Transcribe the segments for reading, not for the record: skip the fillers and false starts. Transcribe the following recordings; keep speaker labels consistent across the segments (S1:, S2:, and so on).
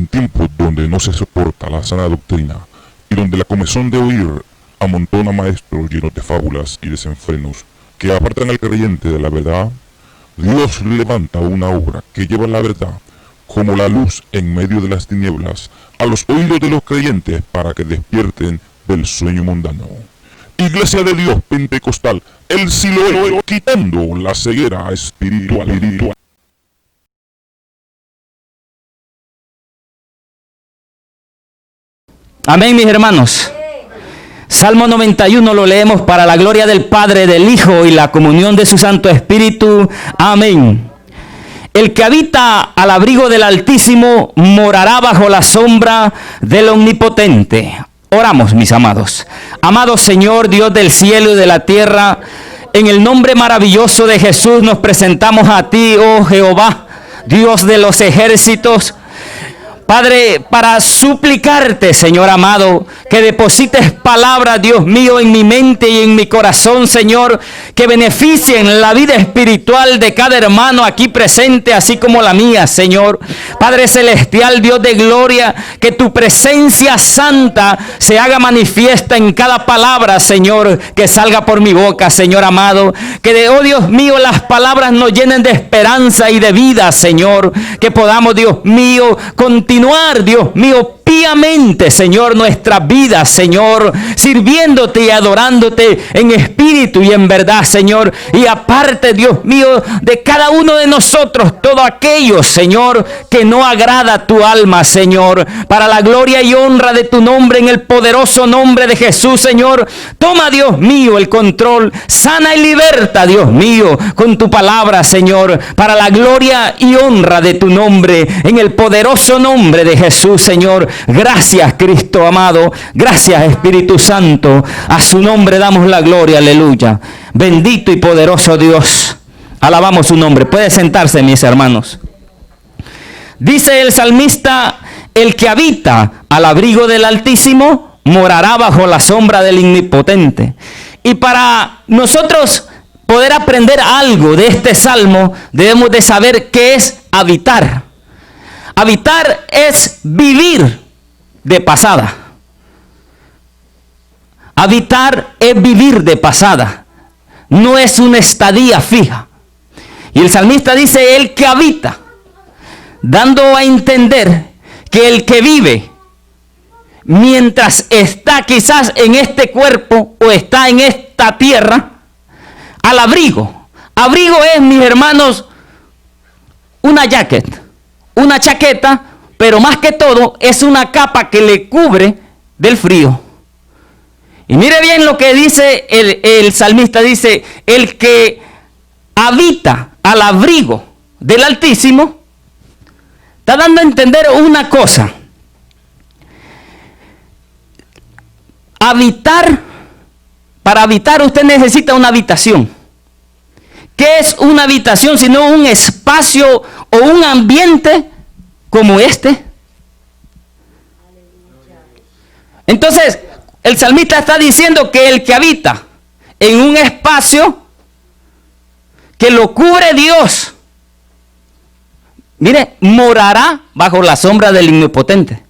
S1: tiempos donde no se soporta la sana doctrina y donde la comezón de oír amontona maestros llenos de fábulas y desenfrenos que apartan al creyente de la verdad, Dios levanta una obra que lleva la verdad como la luz en medio de las tinieblas a los oídos de los creyentes para que despierten del sueño mundano. Iglesia de Dios Pentecostal, el Siloé, quitando la ceguera espiritual.
S2: Amén, mis hermanos. Salmo 91 lo leemos para la gloria del Padre, del Hijo y la comunión de su Santo Espíritu. Amén. El que habita al abrigo del Altísimo morará bajo la sombra del Omnipotente. Oramos, mis amados. Amado Señor, Dios del cielo y de la tierra, en el nombre maravilloso de Jesús nos presentamos a ti, oh Jehová, Dios de los ejércitos. Padre, para suplicarte, Señor amado, que deposites palabras, Dios mío, en mi mente y en mi corazón, Señor, que beneficien la vida espiritual de cada hermano aquí presente, así como la mía, Señor. Padre celestial, Dios de gloria, que tu presencia santa se haga manifiesta en cada palabra, Señor, que salga por mi boca, Señor amado. Que, oh Dios mío, las palabras nos llenen de esperanza y de vida, Señor. Que podamos, Dios mío, continuar, Dios mío, piamente, Señor, nuestra vida, Señor, sirviéndote y adorándote en espíritu y en verdad, Señor. Y aparte, Dios mío, de cada uno de nosotros, todo aquello, Señor, que no agrada a tu alma, Señor, para la gloria y honra de tu nombre, en el poderoso nombre de Jesús, Señor. Toma, Dios mío, el control, sana y liberta, Dios mío, con tu palabra, Señor, para la gloria y honra de tu nombre, en el poderoso nombre de Jesús, Señor. Gracias, Cristo amado. Gracias, Espíritu Santo. A su nombre damos la gloria. Aleluya. Bendito y poderoso Dios. Alabamos su nombre. Puede sentarse, mis hermanos. Dice el salmista: el que habita al abrigo del Altísimo morará bajo la sombra del Omnipotente. Y para nosotros poder aprender algo de este salmo, debemos de saber qué es habitar. Habitar es vivir de pasada. Habitar es vivir de pasada. No es una estadía fija. Y el salmista dice: el que habita, dando a entender que el que vive, mientras está quizás en este cuerpo o está en esta tierra, al abrigo. Abrigo es, mis hermanos, una jacket, una chaqueta, pero más que todo es una capa que le cubre del frío. Y mire bien lo que dice el salmista. Dice: el que habita al abrigo del Altísimo, está dando a entender una cosa. Habitar, para habitar usted necesita una habitación. ¿Qué es una habitación sino un espacio o un ambiente como este? Entonces, el salmista está diciendo que el que habita en un espacio que lo cubre Dios, mire, morará bajo la sombra del Omnipotente.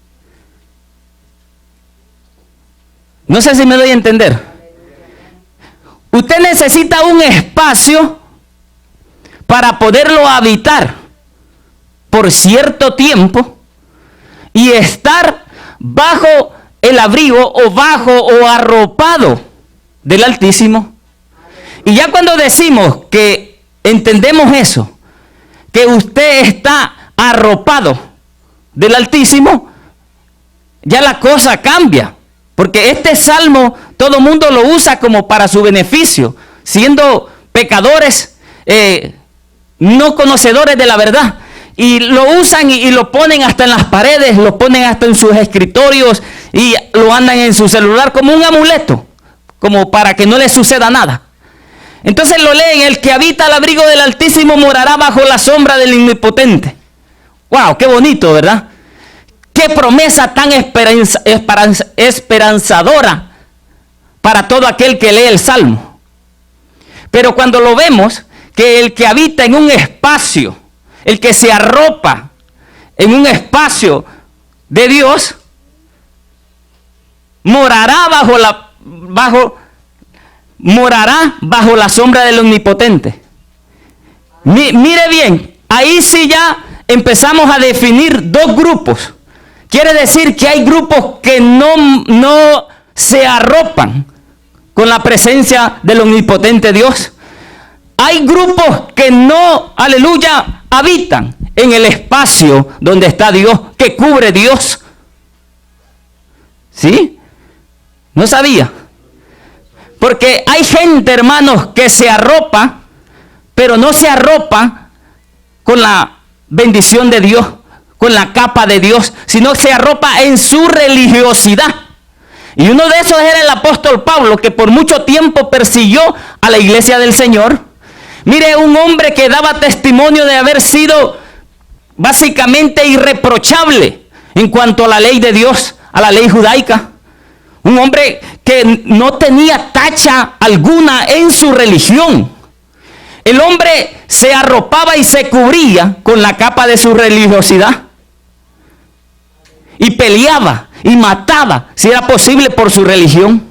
S2: No sé si me doy a entender. Usted necesita un espacio para poderlo habitar por cierto tiempo y estar bajo el abrigo o bajo o arropado del Altísimo. Y ya cuando decimos que entendemos eso, que usted está arropado del Altísimo, ya la cosa cambia. Porque este salmo todo el mundo lo usa como para su beneficio, siendo pecadores, no conocedores de la verdad. Y lo usan y lo ponen hasta en las paredes, lo ponen hasta en sus escritorios y lo andan en su celular como un amuleto, como para que no le suceda nada. Entonces lo leen: el que habita al abrigo del Altísimo morará bajo la sombra del Omnipotente. ¡Wow! ¡Qué bonito!, ¿verdad? ¡Qué promesa tan esperanzadora para todo aquel que lee el Salmo! Pero cuando lo vemos, que el que habita en un espacio, el que se arropa en un espacio de Dios morará bajo la sombra del Omnipotente. Mire bien, ahí sí ya empezamos a definir dos grupos. Quiere decir que hay grupos que no se arropan con la presencia del Omnipotente Dios. Hay grupos que no, aleluya, habitan en el espacio donde está Dios, que cubre Dios. ¿Sí? No sabía. Porque hay gente, hermanos, que se arropa, pero no se arropa con la bendición de Dios, con la capa de Dios, sino se arropa en su religiosidad. Y uno de esos era el apóstol Pablo, que por mucho tiempo persiguió a la iglesia del Señor. Mire, un hombre que daba testimonio de haber sido básicamente irreprochable en cuanto a la ley de Dios, a la ley judaica. Un hombre que no tenía tacha alguna en su religión. El hombre se arropaba y se cubría con la capa de su religiosidad. Y peleaba y mataba, si era posible, por su religión.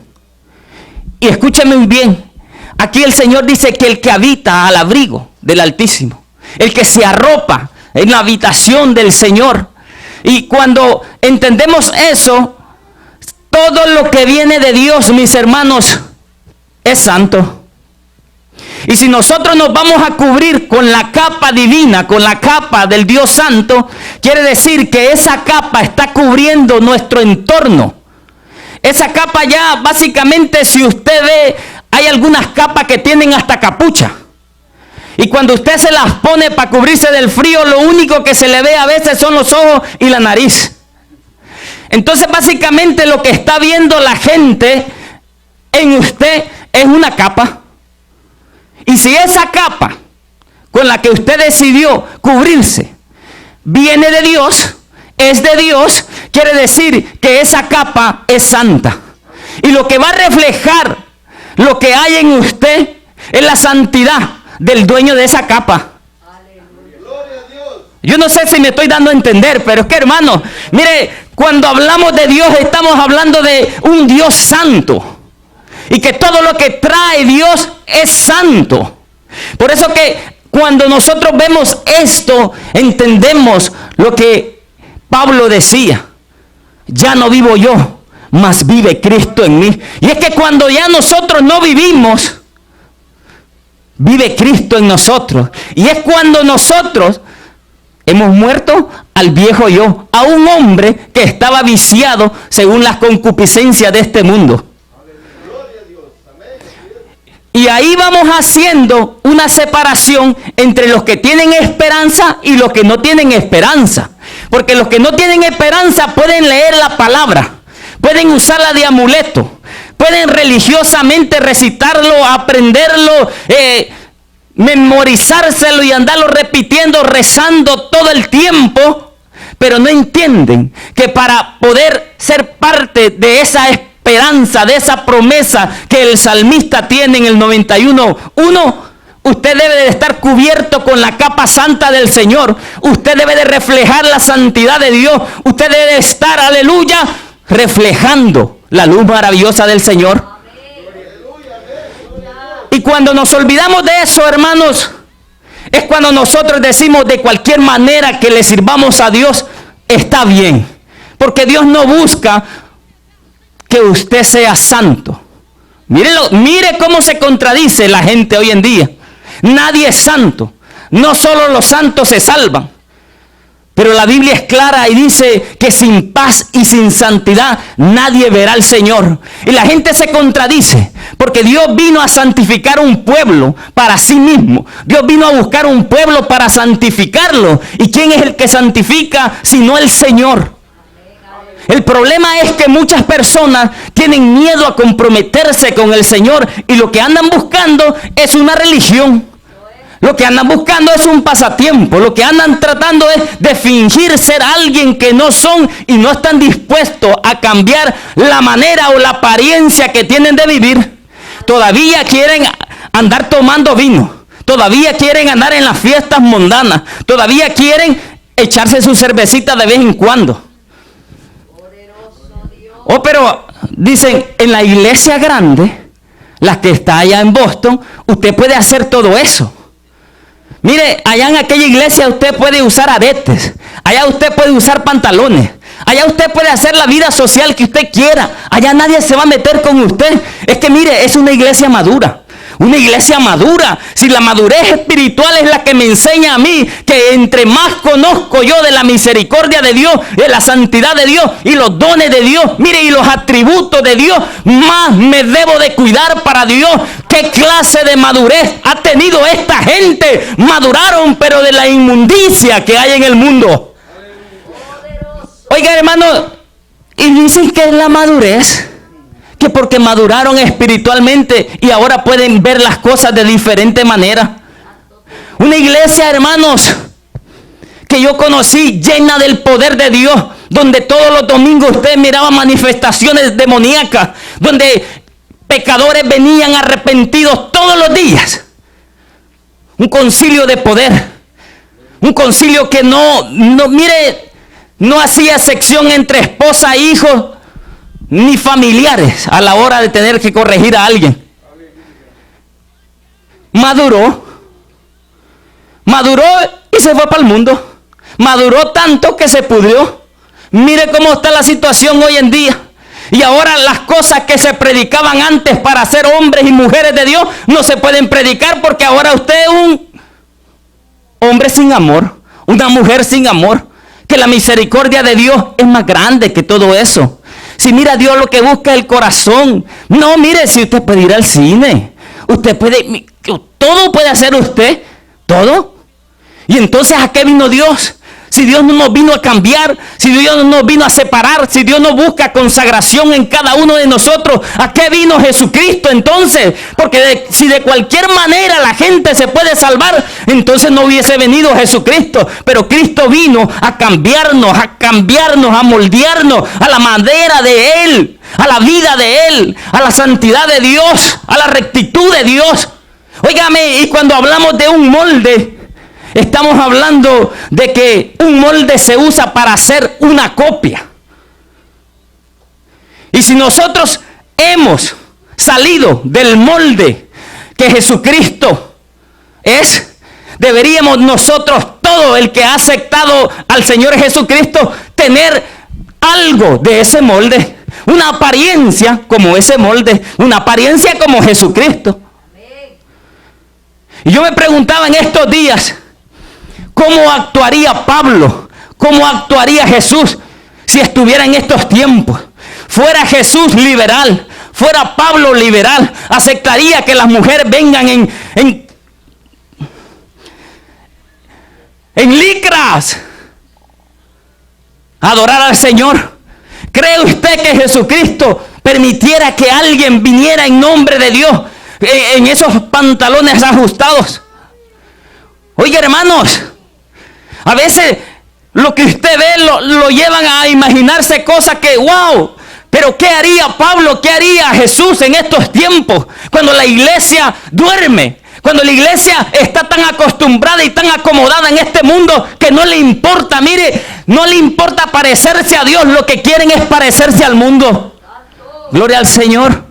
S2: Y escúcheme muy bien. Aquí el Señor dice que el que habita al abrigo del Altísimo, el que se arropa en la habitación del Señor. Y cuando entendemos eso, todo lo que viene de Dios, mis hermanos, es santo. Y si nosotros nos vamos a cubrir con la capa divina, con la capa del Dios Santo, quiere decir que esa capa está cubriendo nuestro entorno. Esa capa ya, básicamente, si usted ve, hay algunas capas que tienen hasta capucha. Y cuando usted se las pone para cubrirse del frío, lo único que se le ve a veces son los ojos y la nariz. Entonces, básicamente, lo que está viendo la gente en usted es una capa. Y si esa capa con la que usted decidió cubrirse viene de Dios, es de Dios, quiere decir que esa capa es santa. Y lo que va a reflejar lo que hay en usted es la santidad del dueño de esa capa. Yo no sé si me estoy dando a entender, pero es que, hermano, mire, cuando hablamos de Dios estamos hablando de un Dios santo. Y que todo lo que trae Dios es santo. Por eso que cuando nosotros vemos esto, entendemos lo que Pablo decía. Ya no vivo yo, mas vive Cristo en mí. Y es que cuando ya nosotros no vivimos, vive Cristo en nosotros. Y es cuando nosotros hemos muerto al viejo yo, a un hombre que estaba viciado según las concupiscencias de este mundo. Y ahí vamos haciendo una separación entre los que tienen esperanza y los que no tienen esperanza. Porque los que no tienen esperanza pueden leer la palabra, pueden usarla de amuleto, pueden religiosamente recitarlo, aprenderlo, memorizárselo y andarlo repitiendo, rezando todo el tiempo, pero no entienden que para poder ser parte de esa esperanza, de esa promesa que el salmista tiene en el 91:1, usted debe de estar cubierto con la capa santa del Señor. Usted debe de reflejar la santidad de Dios. Usted debe de estar, aleluya, reflejando la luz maravillosa del Señor. Y cuando nos olvidamos de eso, hermanos, es cuando nosotros decimos de cualquier manera que le sirvamos a Dios, está bien. Porque Dios no busca que usted sea santo. Mire cómo se contradice la gente hoy en día. Nadie es santo. No solo los santos se salvan. Pero la Biblia es clara y dice que sin paz y sin santidad nadie verá al Señor. Y la gente se contradice porque Dios vino a santificar un pueblo para sí mismo. Dios vino a buscar un pueblo para santificarlo. ¿Y quién es el que santifica sino el Señor? El problema es que muchas personas tienen miedo a comprometerse con el Señor y lo que andan buscando es una religión. Lo que andan buscando es un pasatiempo. Lo que andan tratando es de fingir ser alguien que no son y no están dispuestos a cambiar la manera o la apariencia que tienen de vivir. Todavía quieren andar tomando vino. Todavía quieren andar en las fiestas mundanas. Todavía quieren echarse su cervecita de vez en cuando. Oh, pero dicen, en la iglesia grande, la que está allá en Boston, usted puede hacer todo eso. Mire, allá en aquella iglesia usted puede usar aretes, allá usted puede usar pantalones, allá usted puede hacer la vida social que usted quiera, allá nadie se va a meter con usted. Es que mire, es una iglesia madura. Una iglesia madura. Si la madurez espiritual es la que me enseña a mí que entre más conozco yo de la misericordia de Dios, de la santidad de Dios y los dones de Dios, mire, y los atributos de Dios, más me debo de cuidar para Dios. ¿Qué clase de madurez ha tenido esta gente? Maduraron, pero de la inmundicia que hay en el mundo. Oiga, hermano, y dicen que es la madurez, que porque maduraron espiritualmente y ahora pueden ver las cosas de diferente manera. Una iglesia, hermanos, que yo conocí llena del poder de Dios, donde todos los domingos usted miraba manifestaciones demoníacas, donde pecadores venían arrepentidos todos los días. Un concilio de poder, un concilio que no hacía sección entre esposa e hijos, ni familiares a la hora de tener que corregir a alguien. Maduró y se fue para el mundo. Maduró tanto que se pudrió. Mire cómo está la situación hoy en día. Y ahora las cosas que se predicaban antes para ser hombres y mujeres de Dios no se pueden predicar, porque ahora usted es un hombre sin amor, una mujer sin amor. Que la misericordia de Dios es más grande que todo eso. Si mira, Dios lo que busca es el corazón. No, mire, si usted puede ir al cine, usted puede, todo puede hacer usted, todo. Y entonces, ¿a qué vino Dios? Si Dios no nos vino a cambiar, si Dios no nos vino a separar, si Dios no busca consagración en cada uno de nosotros, ¿a qué vino Jesucristo entonces? Porque si de cualquier manera la gente se puede salvar, entonces no hubiese venido Jesucristo. Pero Cristo vino a cambiarnos, a moldearnos a la manera de Él, a la vida de Él, a la santidad de Dios, a la rectitud de Dios. Óigame, y cuando hablamos de un molde, estamos hablando de que un molde se usa para hacer una copia. Y si nosotros hemos salido del molde que Jesucristo es, deberíamos nosotros, todo el que ha aceptado al Señor Jesucristo, tener algo de ese molde. Una apariencia como ese molde, una apariencia como Jesucristo. Y yo me preguntaba en estos días, ¿cómo actuaría Pablo? ¿Cómo actuaría Jesús si estuviera en estos tiempos? Fuera Jesús liberal, fuera Pablo liberal, aceptaría que las mujeres vengan en licras a adorar al Señor. ¿Cree usted que Jesucristo permitiera que alguien viniera en nombre de Dios en esos pantalones ajustados? Oiga, hermanos, a veces lo que usted ve lo llevan a imaginarse cosas que, wow, pero ¿qué haría Pablo? ¿Qué haría Jesús en estos tiempos? Cuando la iglesia duerme, cuando la iglesia está tan acostumbrada y tan acomodada en este mundo que no le importa, mire, no le importa parecerse a Dios, lo que quieren es parecerse al mundo. Gloria al Señor.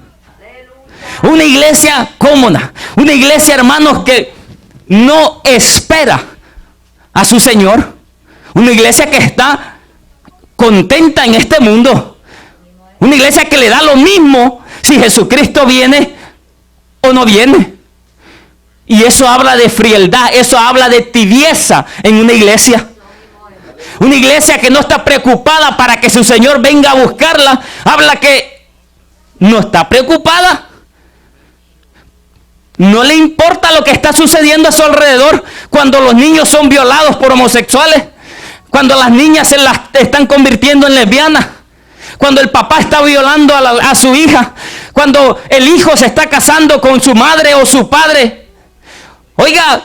S2: Una iglesia cómoda, una iglesia, hermanos, que no espera a su Señor. Una iglesia que está contenta en este mundo. Una iglesia que le da lo mismo si Jesucristo viene o no viene. Y eso habla de frialdad, eso habla de tibieza en una iglesia. Una iglesia que no está preocupada para que su Señor venga a buscarla, habla que no está preocupada. No le importa lo que está sucediendo a su alrededor, cuando los niños son violados por homosexuales, cuando las niñas se las están convirtiendo en lesbianas, cuando el papá está violando a su hija, cuando el hijo se está casando con su madre o su padre. Oiga,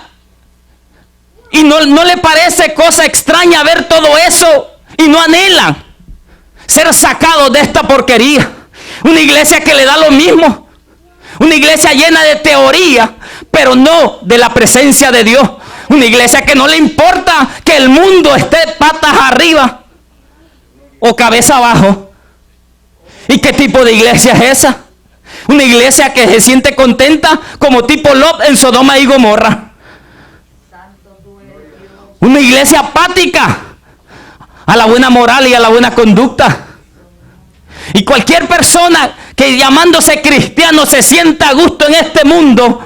S2: y no le parece cosa extraña ver todo eso y no anhelan ser sacados de esta porquería. Una iglesia que le da lo mismo. Una iglesia llena de teoría, pero no de la presencia de Dios. Una iglesia que no le importa que el mundo esté patas arriba o cabeza abajo. ¿Y qué tipo de iglesia es esa? Una iglesia que se siente contenta como tipo Lot en Sodoma y Gomorra. Una iglesia apática a la buena moral y a la buena conducta. Y cualquier persona que llamándose cristiano se sienta a gusto en este mundo,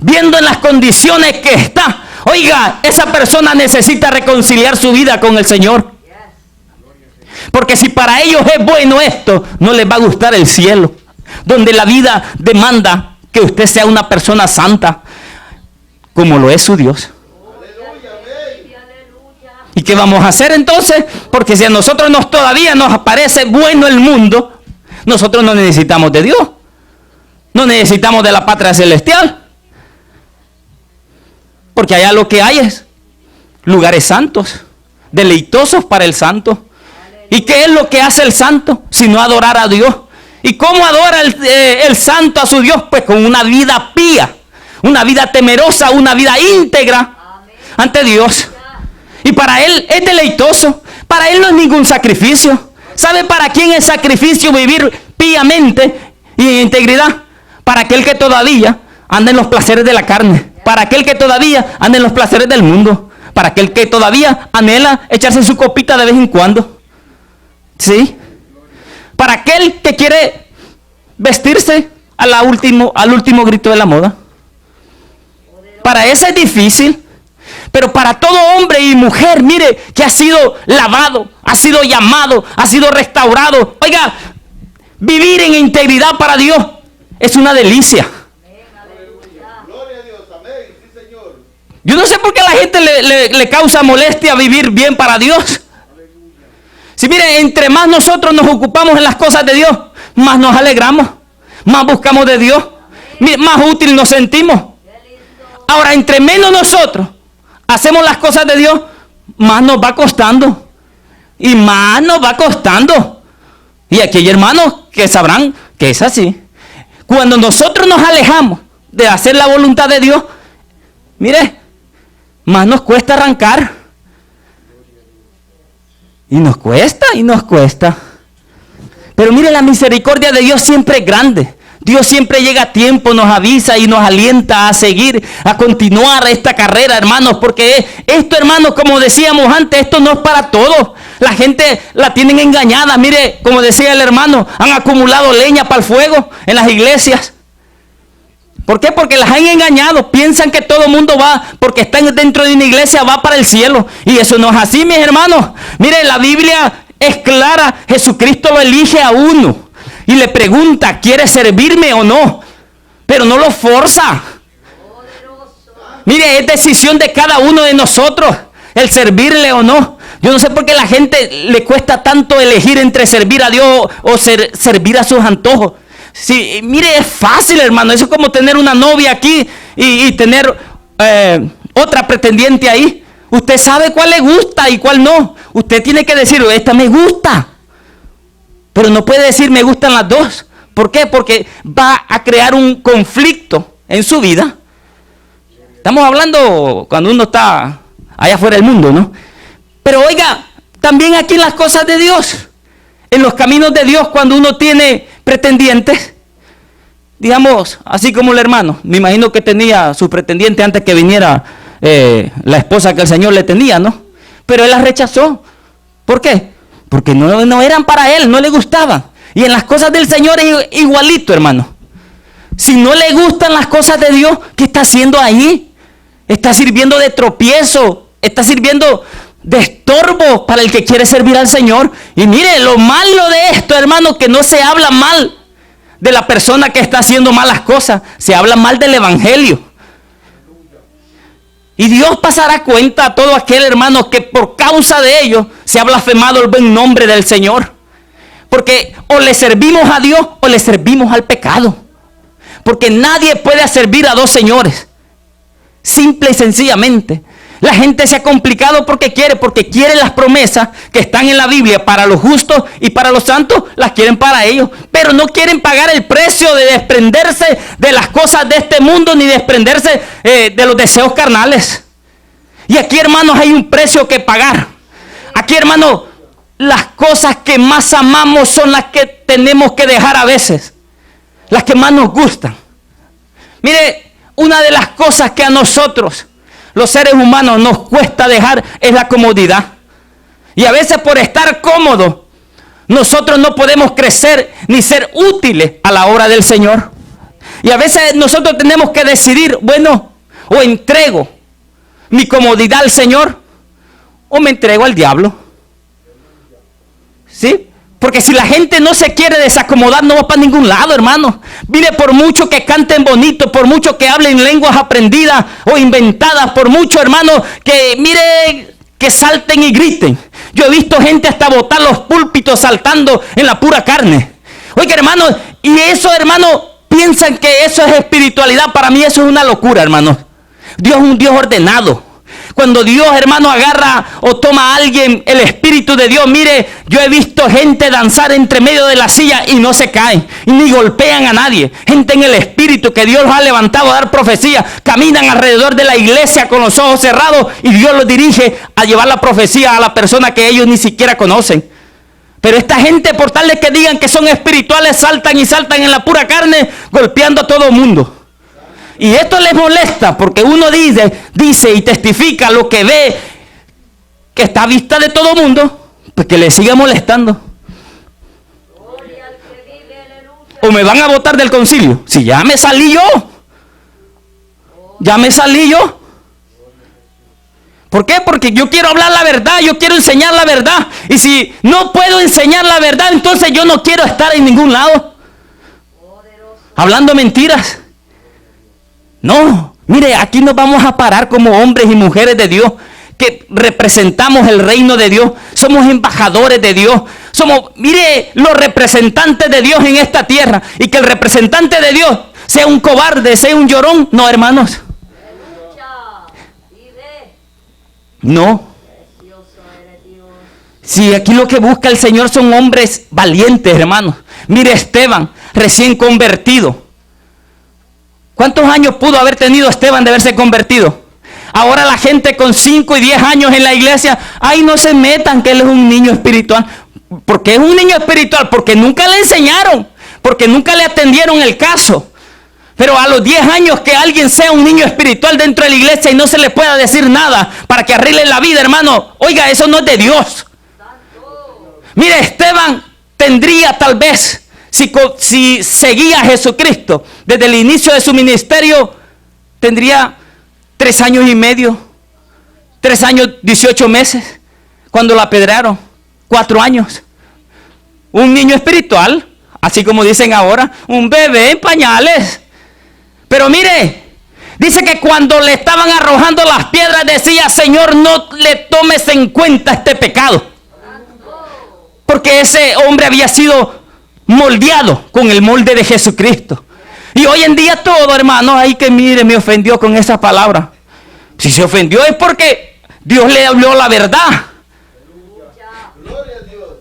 S2: viendo en las condiciones que está, oiga, esa persona necesita reconciliar su vida con el Señor. Porque si para ellos es bueno esto, no les va a gustar el cielo, donde la vida demanda que usted sea una persona santa, como lo es su Dios. ¿Y qué vamos a hacer entonces? Porque si a nosotros todavía nos parece bueno el mundo, nosotros no necesitamos de Dios. No necesitamos de la patria celestial. Porque allá lo que hay es lugares santos, deleitosos para el santo. ¿Y qué es lo que hace el santo? Sino adorar a Dios. ¿Y cómo adora el santo a su Dios? Pues con una vida pía, una vida temerosa, una vida íntegra ante Dios. Y para él es deleitoso. Para él no es ningún sacrificio. ¿Sabe para quién es sacrificio vivir píamente y en integridad? Para aquel que todavía anda en los placeres de la carne. Para aquel que todavía anda en los placeres del mundo. Para aquel que todavía anhela echarse su copita de vez en cuando. ¿Sí? Para aquel que quiere vestirse al último grito de la moda. Para ese es difícil. Pero para todo hombre y mujer, mire, que ha sido lavado, ha sido llamado, ha sido restaurado. Oiga, vivir en integridad para Dios es una delicia.
S3: Gloria a Dios, amén, sí, Señor.
S2: Yo no sé por qué a la gente le causa molestia vivir bien para Dios. Si mire, entre más nosotros nos ocupamos en las cosas de Dios, más nos alegramos, más buscamos de Dios, más útil nos sentimos. Ahora, entre menos nosotros hacemos las cosas de Dios, más nos va costando. Y más nos va costando. Y aquí hay hermanos que sabrán que es así. Cuando nosotros nos alejamos de hacer la voluntad de Dios, mire, más nos cuesta arrancar. Y nos cuesta, y nos cuesta. Pero mire, la misericordia de Dios siempre es grande. Dios siempre llega a tiempo, nos avisa y nos alienta a seguir, a continuar esta carrera, hermanos, porque esto, hermanos, como decíamos antes, esto no es para todos. La gente la tienen engañada. Mire, como decía el hermano, han acumulado leña para el fuego en las iglesias. ¿Por qué? Porque las han engañado. Piensan que todo el mundo va, porque están dentro de una iglesia, va para el cielo. Y eso no es así, mis hermanos. Mire, la Biblia es clara. Jesucristo lo elige a uno. Y le pregunta, ¿quiere servirme o no? Pero no lo forza. Mire, es decisión de cada uno de nosotros el servirle o no. Yo no sé por qué a la gente le cuesta tanto elegir entre servir a Dios o servir a sus antojos. Sí, mire, es fácil, hermano. Eso es como tener una novia aquí y tener otra pretendiente ahí. Usted sabe cuál le gusta y cuál no. Usted tiene que decir, esta me gusta. Pero no puede decir me gustan las dos. ¿Por qué? Porque va a crear un conflicto en su vida. Estamos hablando cuando uno está allá afuera del mundo, ¿no? Pero oiga, también aquí en las cosas de Dios, en los caminos de Dios, cuando uno tiene pretendientes, digamos, así como el hermano, me imagino que tenía su pretendiente antes que viniera la esposa que el Señor le tenía, ¿no? Pero él las rechazó. ¿Por qué? Porque no eran para él, no le gustaban. Y en las cosas del Señor es igualito, hermano. Si no le gustan las cosas de Dios, ¿qué está haciendo ahí? Está sirviendo de tropiezo, está sirviendo de estorbo para el que quiere servir al Señor. Y mire, lo malo de esto, hermano, que no se habla mal de la persona que está haciendo malas cosas, se habla mal del evangelio. Y Dios pasará cuenta a todo aquel hermano que por causa de ellos se ha blasfemado el buen nombre del Señor. Porque o le servimos a Dios o le servimos al pecado. Porque nadie puede servir a dos señores. Simple y sencillamente. La gente se ha complicado porque quiere las promesas que están en la Biblia para los justos y para los santos, las quieren para ellos. Pero no quieren pagar el precio de desprenderse de las cosas de este mundo, ni desprenderse de los deseos carnales. Y aquí, hermanos, hay un precio que pagar. Aquí, hermanos, las cosas que más amamos son las que tenemos que dejar a veces, las que más nos gustan. Mire, una de las cosas que a nosotros, los seres humanos, nos cuesta dejar es la comodidad. Y a veces por estar cómodos, nosotros no podemos crecer ni ser útiles a la obra del Señor. Y a veces nosotros tenemos que decidir, bueno, o entrego mi comodidad al Señor o me entrego al diablo. ¿Sí? Porque si la gente no se quiere desacomodar, no va para ningún lado, hermano. Mire, por mucho que canten bonito, por mucho que hablen lenguas aprendidas o inventadas, por mucho, hermano, que mire, que salten y griten. Yo he visto gente hasta botar los púlpitos saltando en la pura carne. Oiga, hermano, y eso, hermano, piensan que eso es espiritualidad. Para mí eso es una locura, hermano. Dios es un Dios ordenado. Cuando Dios, hermano, agarra o toma a alguien, el Espíritu de Dios, mire, yo he visto gente danzar entre medio de la silla y no se caen, ni golpean a nadie. Gente en el Espíritu que Dios los ha levantado a dar profecía, caminan alrededor de la iglesia con los ojos cerrados y Dios los dirige a llevar la profecía a la persona que ellos ni siquiera conocen. Pero esta gente, por tal de que digan que son espirituales, saltan y saltan en la pura carne, golpeando a todo el mundo. Y esto les molesta porque uno dice y testifica lo que ve, que está a vista de todo el mundo, pues que le siga molestando. O me van a botar del concilio. Si ya me salí yo. ¿Por qué? Porque yo quiero hablar la verdad, yo quiero enseñar la verdad. Y si no puedo enseñar la verdad, entonces yo no quiero estar en ningún lado hablando mentiras. No, mire, aquí nos vamos a parar como hombres y mujeres de Dios que representamos el reino de Dios. Somos embajadores de Dios. Somos, mire, los representantes de Dios en esta tierra. Y que el representante de Dios sea un cobarde, sea un llorón. No, hermanos. No. Si aquí lo que busca el Señor son hombres valientes, hermanos. Mire, Esteban, recién convertido. ¿Cuántos años pudo haber tenido Esteban de haberse convertido? Ahora la gente con 5 y 10 años en la iglesia, ay, no se metan que él es un niño espiritual. ¿Por qué es un niño espiritual? Porque nunca le enseñaron, porque nunca le atendieron el caso. Pero a los 10 años que alguien sea un niño espiritual dentro de la iglesia y no se le pueda decir nada para que arregle la vida, hermano, oiga, eso no es de Dios. Mire, Esteban tendría tal vez, si seguía a Jesucristo desde el inicio de su ministerio, tendría 3 años y medio, 3 años 18 meses, cuando lo apedrearon, 4 años. Un niño espiritual, así como dicen ahora, un bebé en pañales. Pero mire, dice que cuando le estaban arrojando las piedras decía, Señor, no le tomes en cuenta este pecado. Porque ese hombre había sido moldeado con el molde de Jesucristo. Y hoy en día todo, hermano, ahí que mire, me ofendió con esa palabra. Si se ofendió es porque Dios le habló la verdad.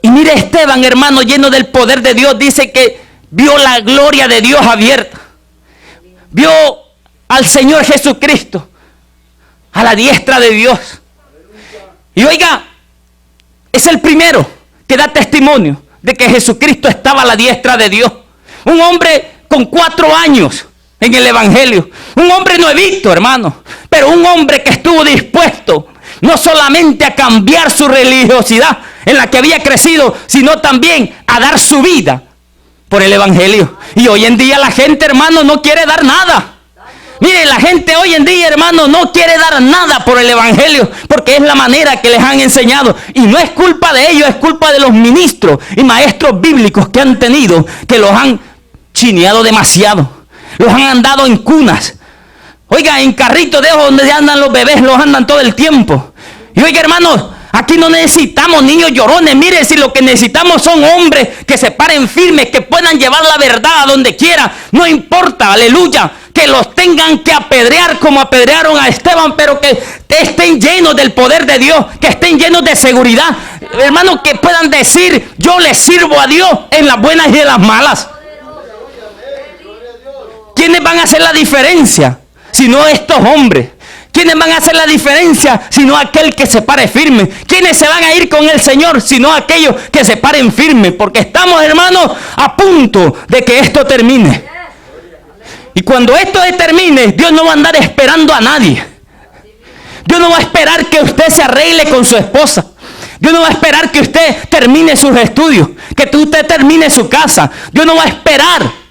S2: Y mire, Esteban, hermano, lleno del poder de Dios, dice que vio la gloria de Dios abierta. Vio al Señor Jesucristo a la diestra de Dios. Y oiga, es el primero que da testimonio de que Jesucristo estaba a la diestra de Dios. Un hombre con 4 años en el evangelio. Un hombre nuevito, hermano, pero un hombre que estuvo dispuesto no solamente a cambiar su religiosidad en la que había crecido, sino también a dar su vida por el evangelio. Y hoy en día la gente, hermano, no quiere dar nada. Mire, la gente hoy en día, hermano, no quiere dar nada por el evangelio, porque es la manera que les han enseñado. Y no es culpa de ellos, es culpa de los ministros y maestros bíblicos que han tenido, que los han chineado demasiado. Los han andado en cunas. Oiga, en carritos de esos donde andan los bebés, los andan todo el tiempo. Y oiga, hermanos, aquí no necesitamos niños llorones. Mire, si lo que necesitamos son hombres que se paren firmes, que puedan llevar la verdad a donde quiera. No importa, aleluya, que los tengan que apedrear como apedrearon a Esteban, pero que estén llenos del poder de Dios, que estén llenos de seguridad. Hermanos, que puedan decir, yo le sirvo a Dios en las buenas y en las malas. ¿Quiénes van a hacer la diferencia? Si no estos hombres. ¿Quiénes van a hacer la diferencia? Sino aquel que se pare firme. ¿Quiénes se van a ir con el Señor? Sino aquellos que se paren firme. Porque estamos, hermanos, a punto de que esto termine. Y cuando esto termine, Dios no va a andar esperando a nadie. Dios no va a esperar que usted se arregle con su esposa. Dios no va a esperar que usted termine sus estudios, que usted termine su casa. Dios no va a esperar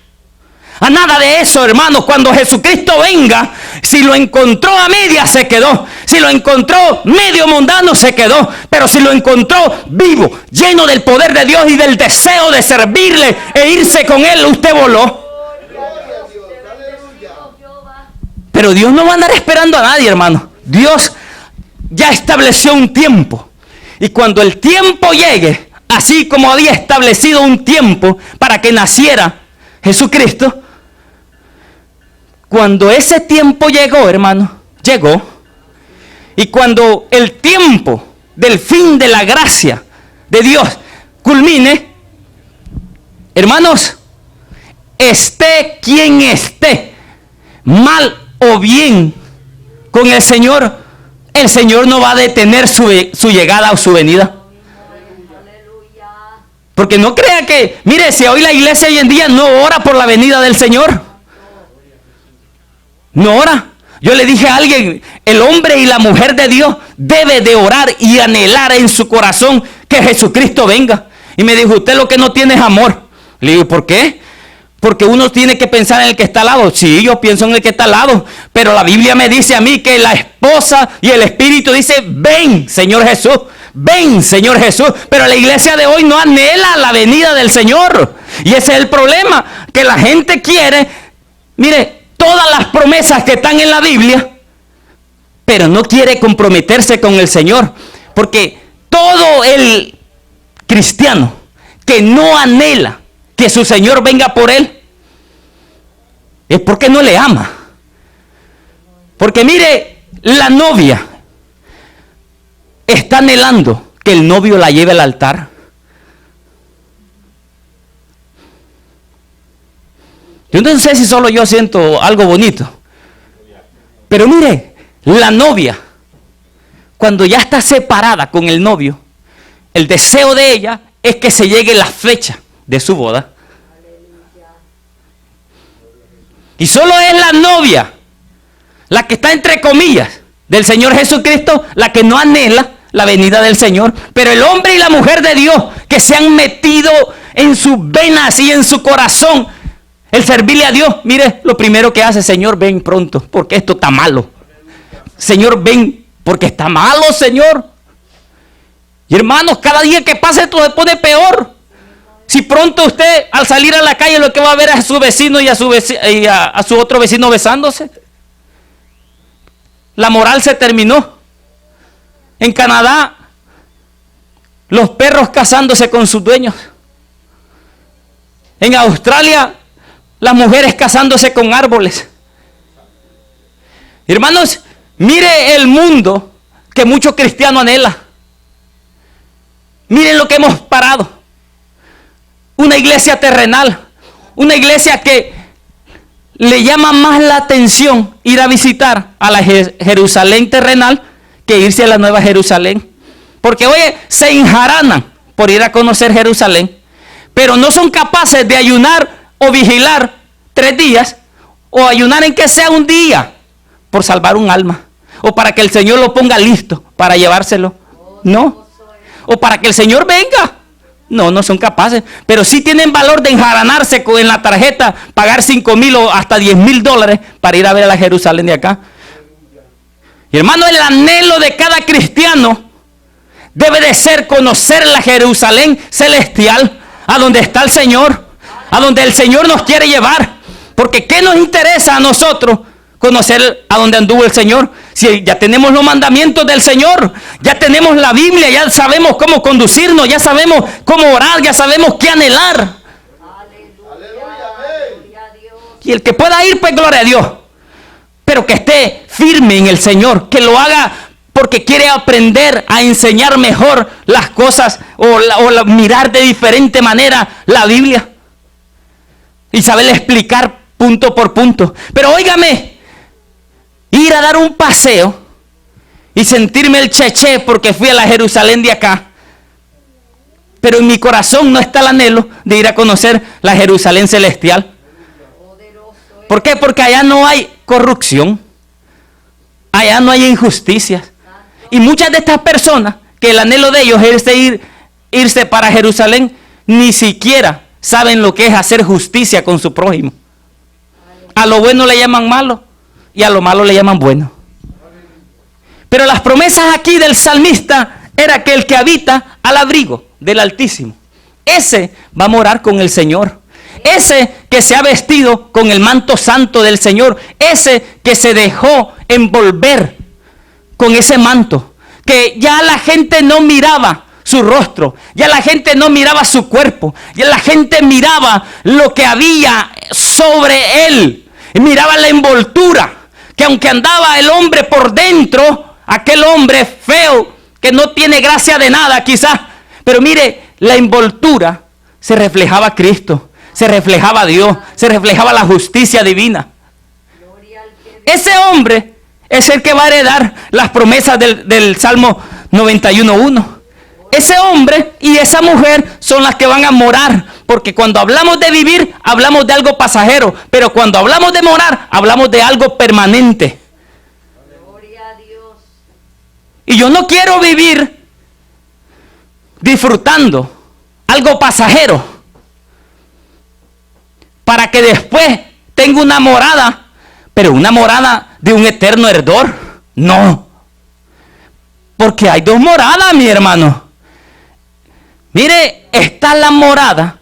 S2: a nada de eso, hermano. Cuando Jesucristo venga, si lo encontró a media, se quedó. Si lo encontró medio mundano, se quedó. Pero si lo encontró vivo, lleno del poder de Dios y del deseo de servirle e irse con Él, usted voló. Pero Dios no va a andar esperando a nadie, hermano. Dios ya estableció un tiempo. Y cuando el tiempo llegue, así como había establecido un tiempo para que naciera Jesucristo, cuando ese tiempo llegó, hermano, llegó. Y cuando el tiempo del fin de la gracia de Dios culmine, hermanos, esté quien esté, mal o bien, con el Señor no va a detener su llegada o su venida. Porque no crea que, mire, si hoy la iglesia hoy en día no ora por la venida del Señor. No ora. Yo le dije a alguien, el hombre y la mujer de Dios debe de orar y anhelar en su corazón que Jesucristo venga. Y me dijo, usted lo que no tiene es amor. Le digo, ¿por qué? Porque uno tiene que pensar en el que está al lado. Sí, yo pienso en el que está al lado. Pero la Biblia me dice a mí que la esposa y el Espíritu dice, ven, Señor Jesús. Ven, Señor Jesús. Pero la iglesia de hoy no anhela la venida del Señor. Y ese es el problema. Que la gente quiere, mire, todas las promesas que están en la Biblia, pero no quiere comprometerse con el Señor. Porque todo el cristiano que no anhela que su Señor venga por él, es porque no le ama. Porque mire, la novia está anhelando que el novio la lleve al altar. Yo no sé si solo yo siento algo bonito, pero mire, la novia, cuando ya está separada con el novio, el deseo de ella es que se llegue la fecha de su boda. Y solo es la novia, la que está entre comillas del Señor Jesucristo, la que no anhela la venida del Señor. Pero el hombre y la mujer de Dios que se han metido en sus venas y en su corazón el servirle a Dios, mire, lo primero que hace, Señor, ven pronto, porque esto está malo. Señor, ven, porque está malo, Señor. Y hermanos, cada día que pasa esto se pone peor. Si pronto usted al salir a la calle lo que va a ver es a su vecino y a su otro vecino besándose. La moral se terminó. En Canadá, los perros casándose con sus dueños. En Australia, las mujeres casándose con árboles. Hermanos, mire el mundo que muchos cristianos anhelan. Miren lo que hemos parado. Una iglesia terrenal, una iglesia que le llama más la atención ir a visitar a la Jerusalén terrenal que irse a la Nueva Jerusalén. Porque oye, se enjaranan por ir a conocer Jerusalén, pero no son capaces de ayunar o vigilar 3 días, o ayunar en que sea un día por salvar un alma, o para que el Señor lo ponga listo para llevárselo. No. O para que el Señor venga. No, no son capaces. Pero sí tienen valor de enjaranarse en la tarjeta, pagar 5,000 o hasta 10,000 dólares para ir a ver a la Jerusalén de acá. Y hermano, el anhelo de cada cristiano debe de ser conocer la Jerusalén celestial, a donde está el Señor, a donde el Señor nos quiere llevar. Porque ¿qué nos interesa a nosotros conocer a donde anduvo el Señor? Si ya tenemos los mandamientos del Señor, ya tenemos la Biblia, ya sabemos cómo conducirnos, ya sabemos cómo orar, ya sabemos qué anhelar. Y el que pueda ir, pues gloria a Dios. Pero que esté firme en el Señor, que lo haga porque quiere aprender a enseñar mejor las cosas o mirar de diferente manera la Biblia y saber explicar punto por punto. Pero óigame, ir a dar un paseo y sentirme el cheche porque fui a la Jerusalén de acá. Pero en mi corazón no está el anhelo de ir a conocer la Jerusalén celestial. ¿Por qué? Porque allá no hay corrupción. Allá no hay injusticias. Y muchas de estas personas, que el anhelo de ellos es irse para Jerusalén, ni siquiera saben lo que es hacer justicia con su prójimo. A lo bueno le llaman malo y a lo malo le llaman bueno. Pero las promesas aquí del salmista era que el que habita al abrigo del Altísimo, ese va a morar con el Señor. Ese que se ha vestido con el manto santo del Señor, ese que se dejó envolver con ese manto, que ya la gente no miraba su rostro, ya la gente no miraba su cuerpo, ya la gente miraba lo que había sobre él, miraba la envoltura, que aunque andaba el hombre por dentro, aquel hombre feo que no tiene gracia de nada quizás, pero mire, la envoltura se reflejaba a Cristo, se reflejaba a Dios, se reflejaba la justicia divina. Ese hombre es el que va a heredar las promesas del Salmo 91:1. Ese hombre y esa mujer son las que van a morar, porque cuando hablamos de vivir, hablamos de algo pasajero, pero cuando hablamos de morar, hablamos de algo permanente.
S4: Gloria a Dios.
S2: Y yo no quiero vivir disfrutando algo pasajero para que después tenga una morada, pero una morada de un eterno ardor. No, porque hay dos moradas, mi hermano. Mire, está la morada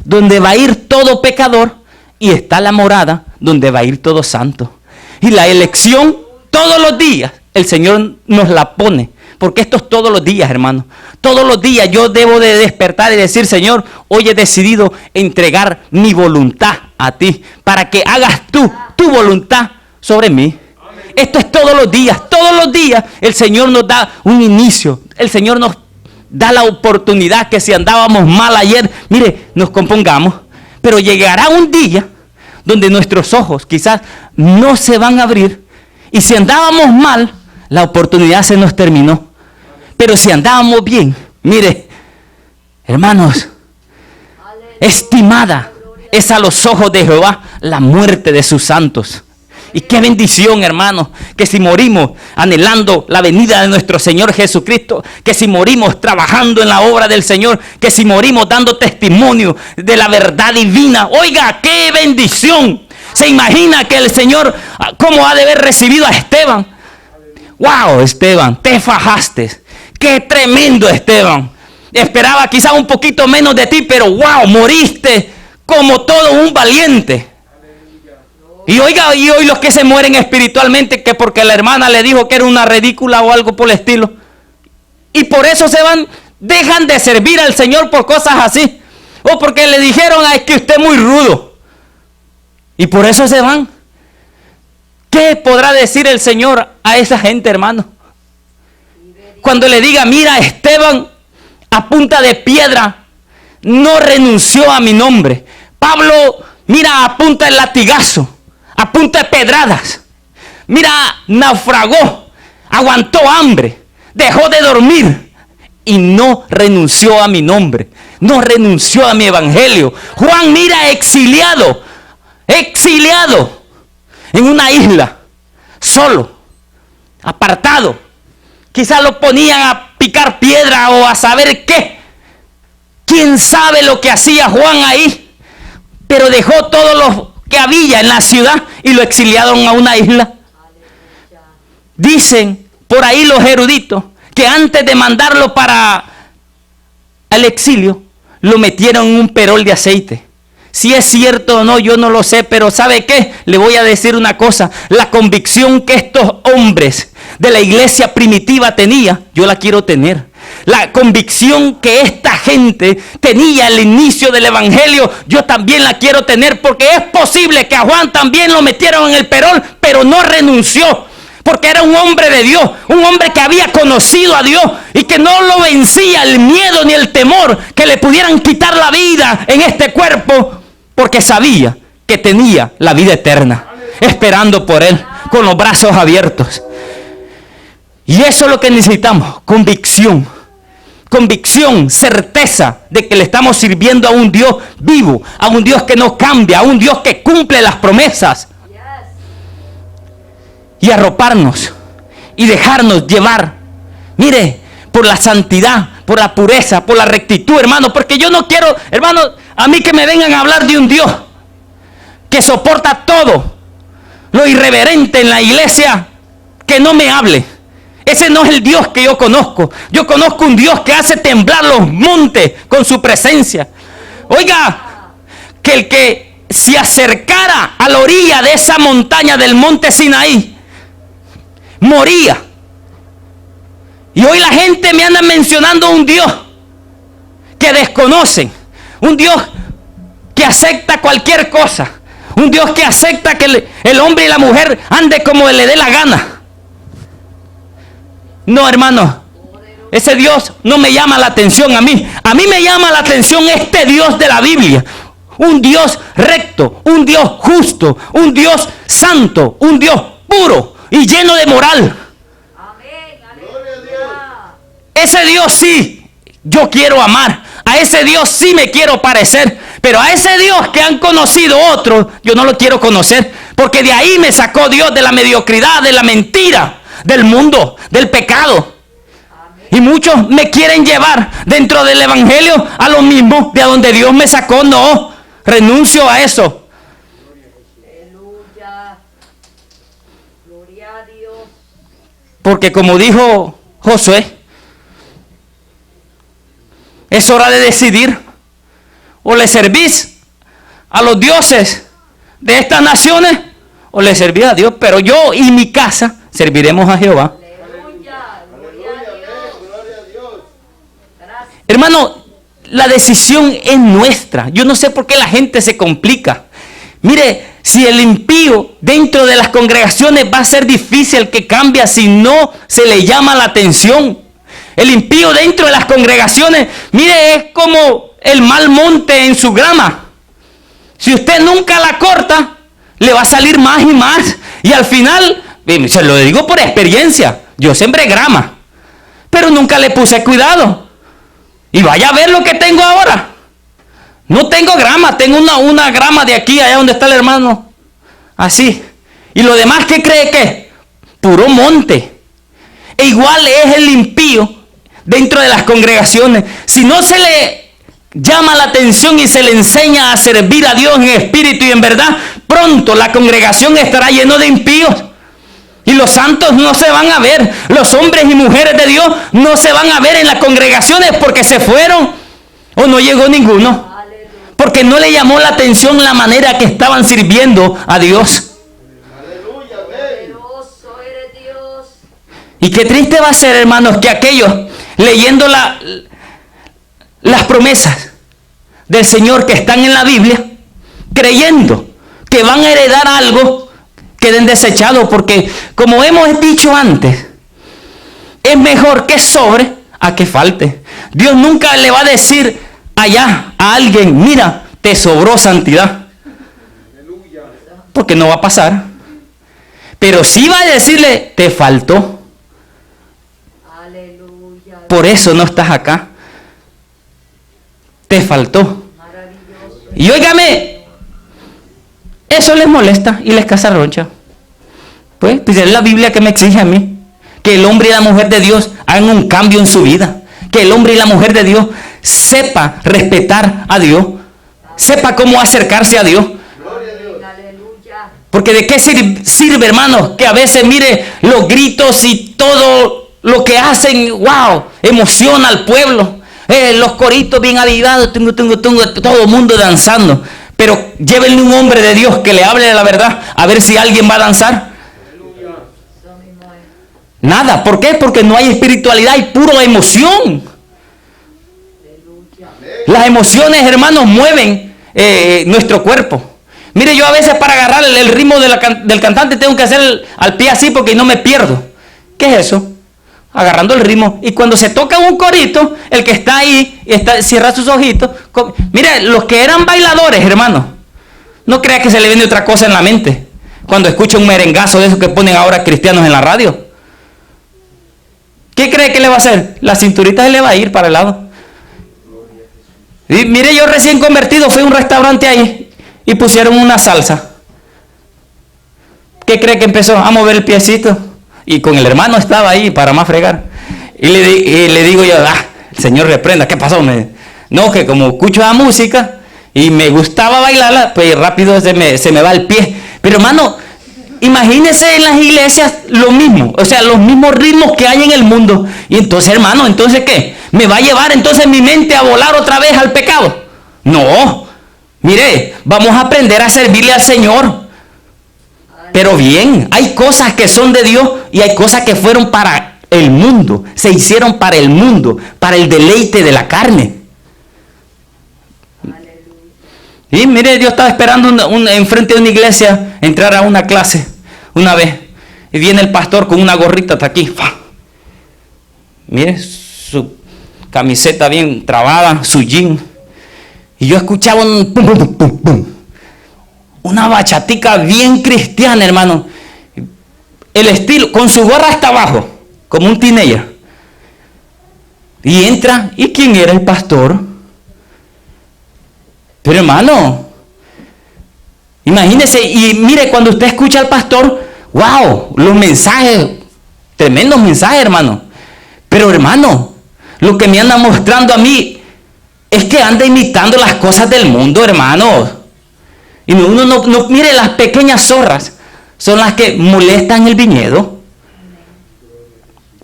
S2: donde va a ir todo pecador y está la morada donde va a ir todo santo. Y la elección todos los días el Señor nos la pone, porque esto es todos los días, hermano. Todos los días yo debo de despertar y decir: Señor, hoy he decidido entregar mi voluntad a ti, para que hagas tú tu voluntad sobre mí. Esto es todos los días el Señor nos da un inicio, el Señor nos da la oportunidad que si andábamos mal ayer, mire, nos compongamos. Pero llegará un día donde nuestros ojos quizás no se van a abrir, y si andábamos mal, la oportunidad se nos terminó. Pero si andábamos bien, mire, hermanos, estimada es a los ojos de Jehová la muerte de sus santos. Y qué bendición, hermanos, que si morimos anhelando la venida de nuestro Señor Jesucristo, que si morimos trabajando en la obra del Señor, que si morimos dando testimonio de la verdad divina. Oiga, qué bendición. ¿Se imagina que el Señor, cómo ha de haber recibido a Esteban? ¡Wow, Esteban! Te fajaste. ¡Qué tremendo, Esteban! Esperaba quizás un poquito menos de ti, pero ¡wow! Moriste como todo un valiente. Y oiga, y hoy los que se mueren espiritualmente, que porque la hermana le dijo que era una ridícula o algo por el estilo, y por eso se van, dejan de servir al Señor por cosas así, o porque le dijeron: es que usted es muy rudo, y por eso se van. ¿Qué podrá decir el Señor a esa gente, hermano? Cuando le diga: mira, Esteban a punta de piedra no renunció a mi nombre. Pablo, mira, a punta de latigazo, a punta de pedradas, mira, naufragó, aguantó hambre, dejó de dormir y no renunció a mi nombre, no renunció a mi evangelio. Juan, mira, exiliado en una isla, solo, apartado. Quizás lo ponían a picar piedra o a saber qué. ¿Quién sabe lo que hacía Juan ahí? Pero dejó todo lo que había en la ciudad y lo exiliaron a una isla. Dicen por ahí los eruditos que antes de mandarlo para el exilio, lo metieron en un perol de aceite. Si es cierto o no, yo no lo sé, pero ¿sabe qué? Le voy a decir una cosa: la convicción que estos hombres de la iglesia primitiva tenía, yo la quiero tener. La convicción que esta gente tenía al inicio del evangelio, yo también la quiero tener, porque es posible que a Juan también lo metieron en el perol, pero no renunció, porque era un hombre de Dios, un hombre que había conocido a Dios y que no lo vencía el miedo ni el temor que le pudieran quitar la vida en este cuerpo, porque sabía que tenía la vida eterna. esperando por Él, con los brazos abiertos. Y eso es lo que necesitamos, convicción. Convicción, certeza de que le estamos sirviendo a un Dios vivo, a un Dios que no cambia, a un Dios que cumple las promesas. Y arroparnos y dejarnos llevar, mire, por la santidad, por la pureza, por la rectitud, hermano. Porque yo no quiero, hermano, a mí que me vengan a hablar de un Dios que soporta todo lo irreverente en la iglesia, que no me hable. Ese no es el Dios que yo conozco. Yo conozco un Dios que hace temblar los montes con su presencia. Oiga, que el que se acercara a la orilla de esa montaña del monte Sinaí, moría. Y hoy la gente me anda mencionando un Dios que desconocen. Un Dios que acepta cualquier cosa. Un Dios que acepta que el hombre y la mujer ande como le dé la gana. No, hermano, ese Dios no me llama la atención a mí. A mí me llama la atención este Dios de la Biblia. Un Dios recto, un Dios justo, un Dios santo, un Dios puro y lleno de moral.
S4: Amén.
S3: Gloria a Dios.
S2: Ese Dios sí, yo quiero amar. A ese Dios sí me quiero parecer. Pero a ese Dios que han conocido otros, yo no lo quiero conocer. Porque de ahí me sacó Dios, de la mediocridad, de la mentira, del mundo, del pecado. Y muchos me quieren llevar dentro del evangelio a lo mismo de a donde Dios me sacó. No, renuncio a eso.
S4: Aleluya. Gloria a Dios.
S2: Porque como dijo Josué, es hora de decidir. O le servís a los dioses de estas naciones, o le servís a Dios. Pero yo y mi casa serviremos a Jehová.
S4: Aleluya. Gloria a Dios.
S3: Gloria a Dios.
S4: Gracias.
S2: Hermano, la decisión es nuestra. Yo no sé por qué la gente se complica. Mire, si el impío dentro de las congregaciones va a ser difícil que cambie si no se le llama la atención. El impío dentro de las congregaciones, mire, es como el mal monte en su grama. Si usted nunca la corta, le va a salir más y más. Y al final, se lo digo por experiencia, yo sembré grama, pero nunca le puse cuidado. Y vaya a ver lo que tengo ahora. No tengo grama, tengo una grama de aquí, allá donde está el hermano. Así. Y lo demás, ¿qué cree que es? Puro monte. E igual es el impío dentro de las congregaciones. Si no se le llama la atención y se le enseña a servir a Dios en espíritu y en verdad, pronto la congregación estará lleno de impíos. Y los santos no se van a ver. Los hombres y mujeres de Dios no se van a ver en las congregaciones porque se fueron o no llegó ninguno. Porque no le llamó la atención la manera que estaban sirviendo a Dios.
S3: Aleluya. Amén.
S4: Poderoso eres Dios.
S2: Y qué triste va a ser, hermanos, que aquellos leyendo las promesas del Señor que están en la Biblia, creyendo que van a heredar algo, queden desechados. Porque, como hemos dicho antes, es mejor que sobre a que falte. Dios nunca le va a decir allá a alguien, mira, te sobró santidad. Porque no va a pasar. Pero sí va a decirle, te faltó.
S4: Aleluya.
S2: Por eso no estás acá. Te faltó.
S4: Maravilloso.
S2: Y óigame, eso les molesta y les causa roncha. Pues es la Biblia que me exige a mí que el hombre y la mujer de Dios hagan un cambio en su vida. Que el hombre y la mujer de Dios sepa respetar a Dios, sepa cómo acercarse a Dios.
S4: Aleluya.
S2: Porque de qué sirve, hermanos, que a veces mire los gritos y todo lo que hacen, wow, emociona al pueblo. Los coritos bien avivados, todo el mundo danzando. Pero llévenle un hombre de Dios que le hable de la verdad, a ver si alguien va a danzar.
S4: Eso mismo es.
S2: Nada, ¿por qué? Porque no hay espiritualidad, hay pura emoción.
S4: Aleluya.
S2: Las emociones, hermanos, mueven nuestro cuerpo. Mire, yo a veces para agarrar el ritmo del cantante tengo que hacer al pie así porque no me pierdo. ¿Qué es eso? Agarrando el ritmo. Y cuando se toca un corito, el que está ahí, cierra sus ojitos. Mire, los que eran bailadores, hermanos, no crea que se le viene otra cosa en la mente. cuando escucha un merengazo de esos que ponen ahora cristianos en la radio? ¿Qué cree que le va a hacer? La cinturita se le va a ir para el lado. Y mire, yo recién convertido fui a un restaurante ahí y pusieron una salsa. ¿Qué cree que empezó? A mover el piecito. Y con el hermano estaba ahí para más fregar. Y le digo yo, el Señor reprenda, ¿qué pasó? No, que como escucho la música y me gustaba bailarla, pues rápido se me va el pie. Pero hermano, imagínese en las iglesias lo mismo, o sea, los mismos ritmos que hay en el mundo. Y entonces, hermano, ¿entonces qué? ¿Me va a llevar entonces mi mente a volar otra vez al pecado? No. Mire, vamos a aprender a servirle al Señor. Pero bien, hay cosas que son de Dios y hay cosas que fueron para el mundo. Se hicieron para el mundo, para el deleite de la carne. Y mire, yo estaba esperando enfrente de una iglesia entrar a una clase una vez. Y viene el pastor con una gorrita hasta aquí. ¡Fa! Mire, su camiseta bien trabada, su jean. Y yo escuchaba un pum, pum, pum, pum. Una bachatica bien cristiana, hermano. El estilo, con su gorra hasta abajo, como un teenager. Y entra, ¿y quién era el pastor? Pero hermano, imagínese, y mire, cuando usted escucha al pastor, wow, los mensajes, tremendos mensajes, hermano. Pero hermano, lo que me anda mostrando a mí es que anda imitando las cosas del mundo, hermano. Y uno no mire, las pequeñas zorras son las que molestan el viñedo.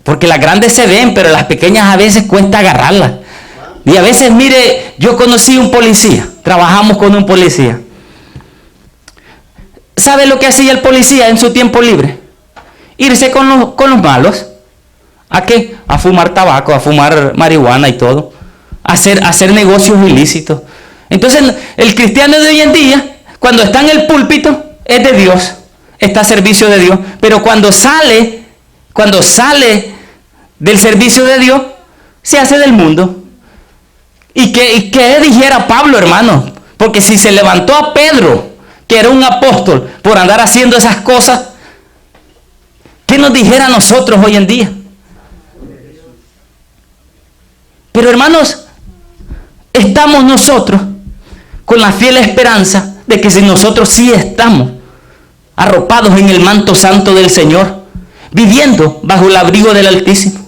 S2: Porque las grandes se ven, pero las pequeñas a veces cuesta agarrarlas. Y a veces, mire, yo conocí un policía, trabajamos con un policía. ¿Sabe lo que hacía el policía en su tiempo libre? Irse con los malos. ¿A qué? A fumar tabaco, a fumar marihuana y todo. Hacer negocios ilícitos. Entonces, el cristiano de hoy en día, cuando está en el púlpito, es de Dios, está a servicio de Dios. Pero cuando sale del servicio de Dios, se hace del mundo. ¿Y qué dijera Pablo, hermano? Porque si se levantó a Pedro, que era un apóstol, por andar haciendo esas cosas, ¿qué nos dijera a nosotros hoy en día? Pero hermanos, estamos nosotros con la fiel esperanza de que si nosotros sí estamos arropados en el manto santo del Señor, viviendo bajo el abrigo del Altísimo.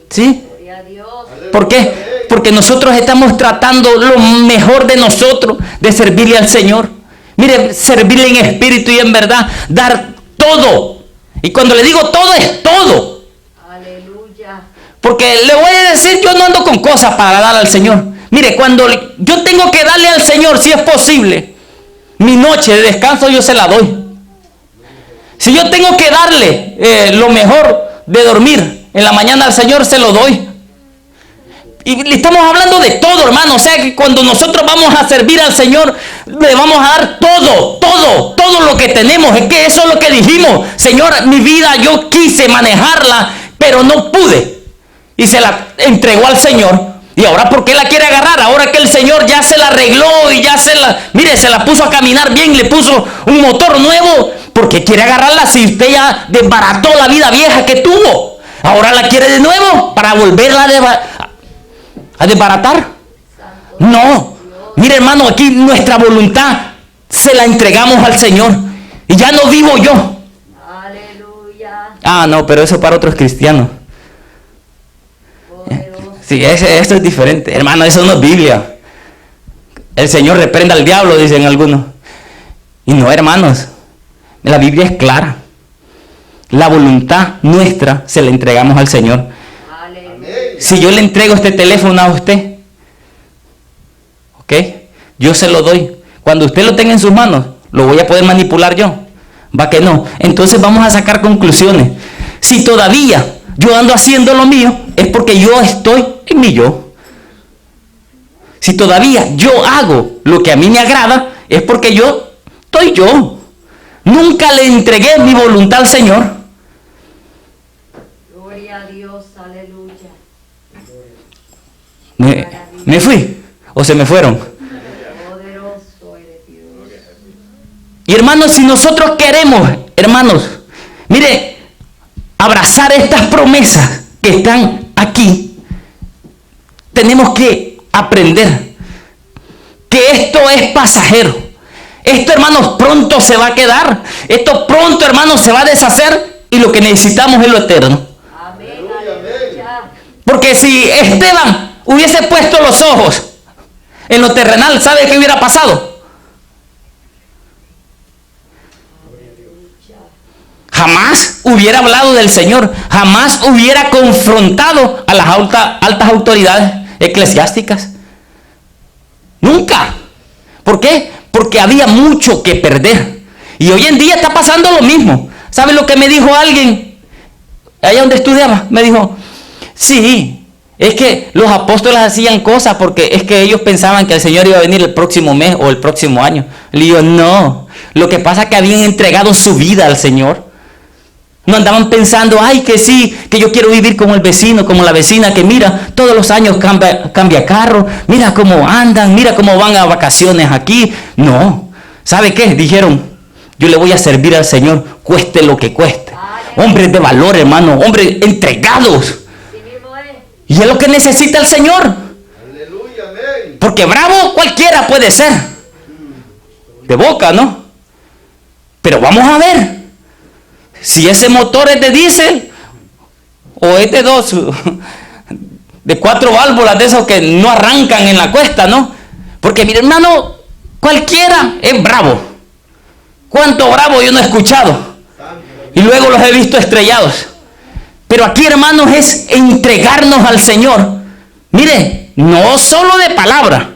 S2: ¿Sí? ¿Por qué? Porque nosotros estamos tratando lo mejor de nosotros, de servirle al Señor. Mire, servirle en espíritu y en verdad, dar todo. Y cuando le digo todo, es todo.
S4: Aleluya.
S2: Porque le voy a decir, yo no ando con cosas para dar al Señor. Mire, cuando yo tengo que darle al Señor, si es posible, mi noche de descanso yo se la doy. Si yo tengo que darle lo mejor de dormir en la mañana al Señor, se lo doy. Y le estamos hablando de todo, hermano. O sea que cuando nosotros vamos a servir al Señor, le vamos a dar todo lo que tenemos. Es que eso es lo que dijimos. Señor, mi vida yo quise manejarla, pero no pude. Y se la entregó al Señor. Y ahora, ¿por qué la quiere agarrar? Ahora que el Señor ya se la arregló y ya se la puso a caminar bien, le puso un motor nuevo. ¿Por qué quiere agarrarla si usted ya desbarató la vida vieja que tuvo? Ahora la quiere de nuevo para volverla a desbaratar. No. Mire, hermano, aquí nuestra voluntad se la entregamos al Señor. Y ya no vivo yo.
S4: Aleluya.
S2: No, pero eso para otros cristianos. Sí, esto es diferente. Hermano, eso no es Biblia. El Señor reprenda al diablo, dicen algunos. Y no, hermanos. La Biblia es clara. La voluntad nuestra se la entregamos al Señor.
S4: Aleluya.
S2: Si yo le entrego este teléfono a usted, ¿ok? Yo se lo doy. Cuando usted lo tenga en sus manos, ¿lo voy a poder manipular yo? Va que no. Entonces vamos a sacar conclusiones. Si todavía yo ando haciendo lo mío, es porque yo estoy en mi yo. Si todavía yo hago lo que a mí me agrada, es porque yo estoy yo. Nunca le entregué mi voluntad al Señor.
S4: Gloria a Dios, aleluya.
S2: ¿Me fui? ¿O se me fueron?
S4: Poderoso eres Dios.
S2: Y hermanos, si nosotros queremos, hermanos, mire, abrazar estas promesas que están aquí, tenemos que aprender que esto es pasajero. Esto, hermanos, pronto se va a quedar. Esto pronto, hermanos, se va a deshacer. Y lo que necesitamos es lo eterno.
S4: Amén, aleluya.
S2: Porque si Esteban hubiese puesto los ojos en lo terrenal, ¿sabe qué hubiera pasado? Jamás hubiera hablado del Señor. Jamás hubiera confrontado a las altas autoridades eclesiásticas. Nunca. ¿Por qué? Porque había mucho que perder. Y hoy en día está pasando lo mismo. ¿Sabe lo que me dijo alguien? Allá donde estudiaba, me dijo, sí, es que los apóstoles hacían cosas porque es que ellos pensaban que el Señor iba a venir el próximo mes o el próximo año. Le digo, no, lo que pasa es que habían entregado su vida al Señor. No andaban pensando, ay, que sí, que yo quiero vivir como el vecino, como la vecina que mira, todos los años cambia carro, mira cómo andan, mira cómo van a vacaciones aquí. No, ¿sabe qué? Dijeron, yo le voy a servir al Señor, cueste lo que cueste. Hombres de valor, hermano, hombres entregados.
S4: Sí mismo es.
S2: Y es lo que necesita el Señor.
S3: Aleluya, amén.
S2: Porque bravo cualquiera puede ser. De boca, ¿no? Pero vamos a ver. Si ese motor es de diésel o es de 4 válvulas de esos que no arrancan en la cuesta, ¿no? Porque mi hermano, cualquiera es bravo. ¿Cuánto bravo yo no he escuchado? Y luego los he visto estrellados. Pero aquí, hermanos, es entregarnos al Señor. Mire, no solo de palabra,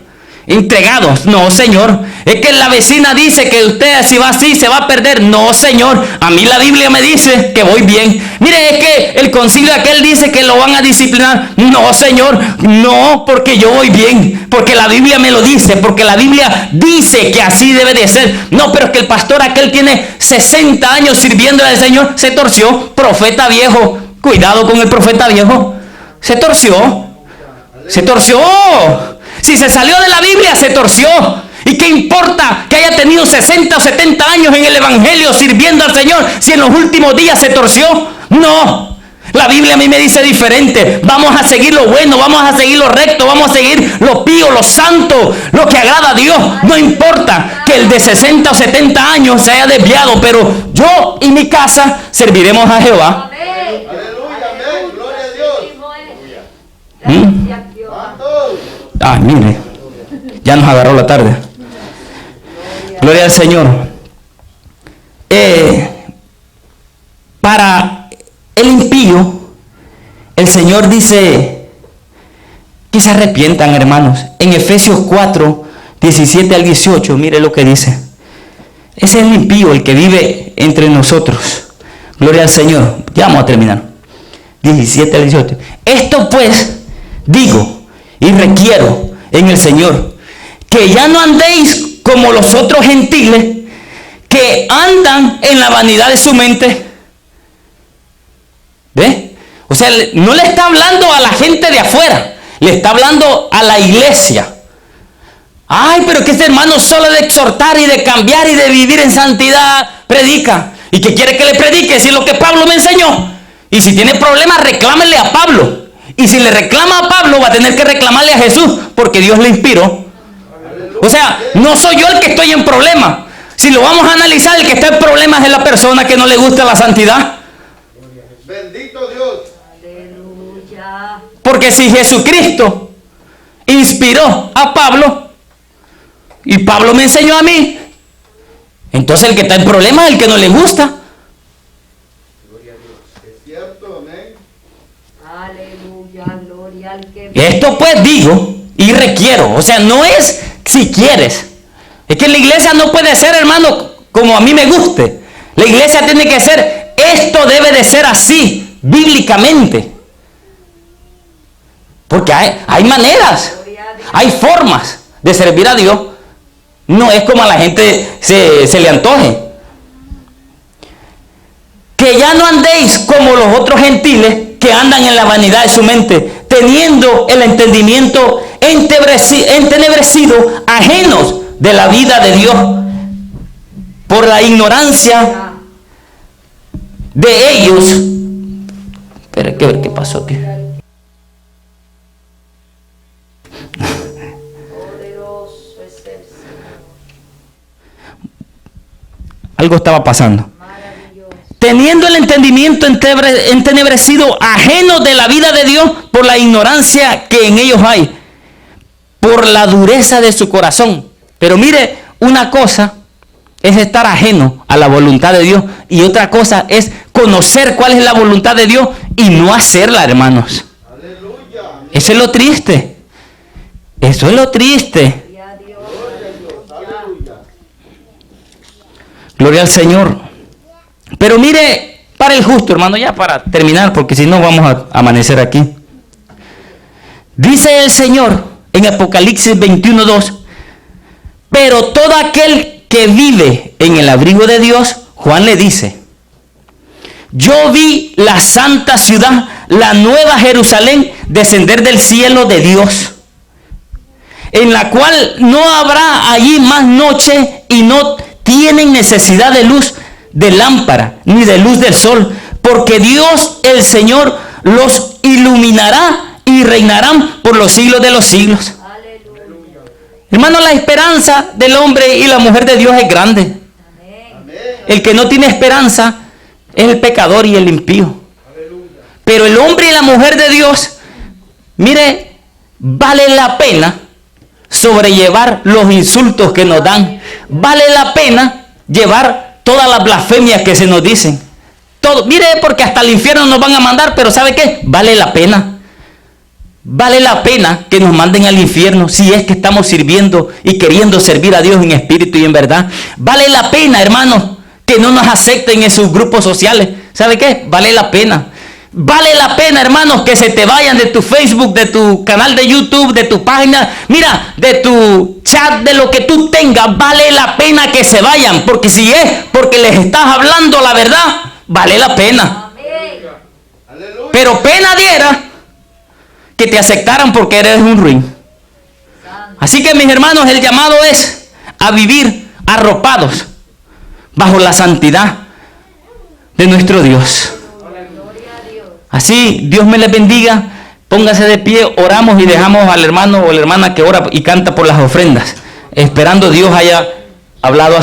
S2: entregados. No, Señor, es que la vecina dice que usted si va así se va a perder. No, Señor, a mí la Biblia me dice que voy bien. Mire, es que el concilio aquel dice que lo van a disciplinar. No, Señor, no, porque yo voy bien, porque la Biblia me lo dice, porque la Biblia dice que así debe de ser. No, pero es que el pastor aquel tiene 60 años sirviendo al Señor, se torció. Profeta viejo, cuidado con el profeta viejo. Se torció. Si se salió de la Biblia, se torció. ¿Y qué importa que haya tenido 60 o 70 años en el Evangelio sirviendo al Señor si en los últimos días se torció? No. La Biblia a mí me dice diferente. Vamos a seguir lo bueno, vamos a seguir lo recto, vamos a seguir lo pío, lo santo, lo que agrada a Dios. No importa que el de 60 o 70 años se haya desviado, pero yo y mi casa serviremos a Jehová.
S4: Amén.
S3: Aleluya, amén. Gloria a Dios.
S4: Sí mismo es. Gracias a Dios.
S3: Santo.
S2: Ah, mire, ya nos agarró la tarde. Gloria al Señor. Para el impío, el Señor dice que se arrepientan, hermanos. En Efesios 4, 17 al 18, mire lo que dice. Ese es el impío, el que vive entre nosotros. Gloria al Señor. Ya vamos a terminar. 17 al 18. Esto pues digo y requiero en el Señor, que ya no andéis como los otros gentiles que andan en la vanidad de su mente. ¿Ve? O sea, no le está hablando a la gente de afuera, le está hablando a la iglesia. Ay, pero que este hermano solo de exhortar y de cambiar y de vivir en santidad predica. ¿Y qué quiere que le predique? Si es lo que Pablo me enseñó. Y si tiene problemas, reclámele a Pablo. Y si le reclama a Pablo, va a tener que reclamarle a Jesús, porque Dios le inspiró. O sea, no soy yo el que estoy en problema. Si lo vamos a analizar, el que está en problemas es la persona que no le gusta la santidad.
S3: Bendito Dios.
S4: Aleluya.
S2: Porque si Jesucristo inspiró a Pablo y Pablo me enseñó a mí, entonces el que está en problemas es el que no le gusta.
S3: Es cierto, amén.
S4: Aleluya. Gloria al que
S2: Esto pues digo y requiero. O sea, no es si quieres. Es que la iglesia no puede ser, hermano, como a mí me guste. La iglesia tiene que ser, esto debe de ser así, bíblicamente. Porque hay maneras, hay formas de servir a Dios. No es como a la gente se le antoje. Que ya no andéis como los otros gentiles que andan en la vanidad de su mente, teniendo el entendimiento entenebrecido, ajenos de la vida de Dios por la ignorancia de ellos. Espera, que ver qué pasó aquí.
S4: Poderoso es el Señor.
S2: Algo estaba pasando.
S4: Maravilloso.
S2: Teniendo el entendimiento entenebrecido, ajeno de la vida de Dios por la ignorancia que en ellos hay, por la dureza de su corazón. Pero mire, una cosa es estar ajeno a la voluntad de Dios y otra cosa es conocer cuál es la voluntad de Dios y no hacerla, hermanos.
S3: Aleluya.
S2: Eso es lo triste. Eso es lo triste.
S4: Y a Dios.
S3: Aleluya.
S2: Gloria al Señor. Pero mire, para el justo, hermano, ya para terminar, porque si no vamos a amanecer aquí. Dice el Señor en Apocalipsis 21:2, pero todo aquel que vive en el abrigo de Dios, Juan le dice, yo vi la santa ciudad, la nueva Jerusalén, descender del cielo de Dios, en la cual no habrá allí más noche y no tienen necesidad de luz de lámpara ni de luz del sol, porque Dios el Señor los iluminará y reinarán por los siglos de los siglos.
S4: Aleluya.
S2: Hermano, la esperanza del hombre y la mujer de Dios es grande.
S4: Amén.
S3: Amén.
S2: El que no tiene esperanza es el pecador y el impío. Pero el hombre y la mujer de Dios, mire, vale la pena sobrellevar los insultos que nos dan. Vale la pena llevar todas las blasfemias que se nos dicen. Todo, mire, porque hasta el infierno nos van a mandar, pero ¿sabe qué? Vale la pena. Vale la pena que nos manden al infierno si es que estamos sirviendo y queriendo servir a Dios en espíritu y en verdad. Vale la pena, hermanos, que no nos acepten en sus grupos sociales. ¿Sabe qué? Vale la pena. Vale la pena, hermanos, que se te vayan de tu Facebook, de tu canal de YouTube, de tu página, mira, de tu chat, de lo que tú tengas. Vale la pena que se vayan, porque si es porque les estás hablando la verdad, vale la pena.
S4: Amén.
S3: Aleluya.
S2: Pero pena diera que te aceptaran porque eres un ruin. Así que, mis hermanos, el llamado es a vivir arropados bajo la santidad de nuestro Dios.
S4: Gloria a Dios.
S2: Así, Dios me les bendiga. Póngase de pie, oramos y dejamos al hermano o la hermana que ora y canta por las ofrendas, esperando Dios haya hablado a su